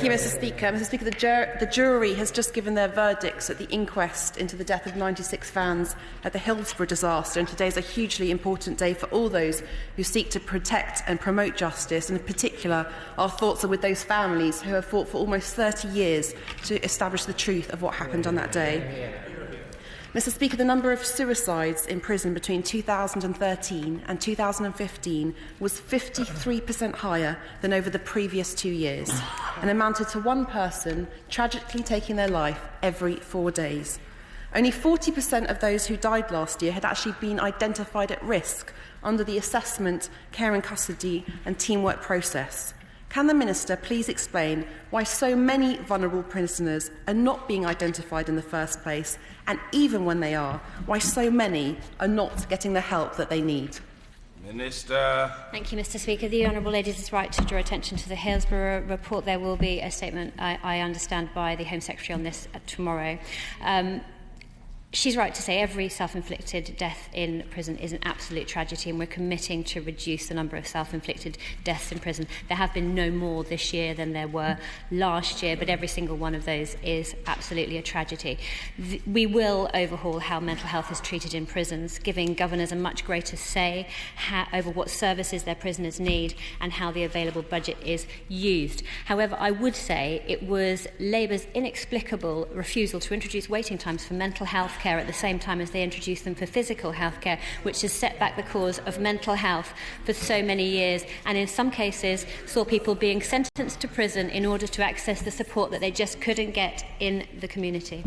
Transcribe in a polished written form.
you, Mr. Speaker. Mr. Speaker, the jury has just given their verdicts at the inquest into the death of 96 fans at the Hillsborough disaster, and today is a hugely important day for all those who seek to protect and promote justice, and in particular, our thoughts are with those families who have fought for almost 30 years to establish the truth of what happened on that day. Mr. Speaker, the number of suicides in prison between 2013 and 2015 was 53% higher than over the previous 2 years and amounted to one person tragically taking their life every 4 days. Only 40% of those who died last year had actually been identified at risk under the assessment, care and custody and teamwork process. Can the Minister please explain why so many vulnerable prisoners are not being identified in the first place, and even when they are, why so many are not getting the help that they need? Minister. Thank you, Mr. Speaker. The Honourable Lady is right to draw attention to the Hillsborough report. There will be a statement, I understand, by the Home Secretary on this tomorrow. She's right to say every self-inflicted death in prison is an absolute tragedy, and we're committing to reduce the number of self-inflicted deaths in prison. There have been no more this year than there were last year, but every single one of those is absolutely a tragedy. We will overhaul how mental health is treated in prisons, giving governors a much greater say over what services their prisoners need and how the available budget is used. However, I would say it was Labour's inexplicable refusal to introduce waiting times for mental health care at the same time as they introduced them for physical health care, which has set back the cause of mental health for so many years, and in some cases saw people being sentenced to prison in order to access the support that they just couldn't get in the community.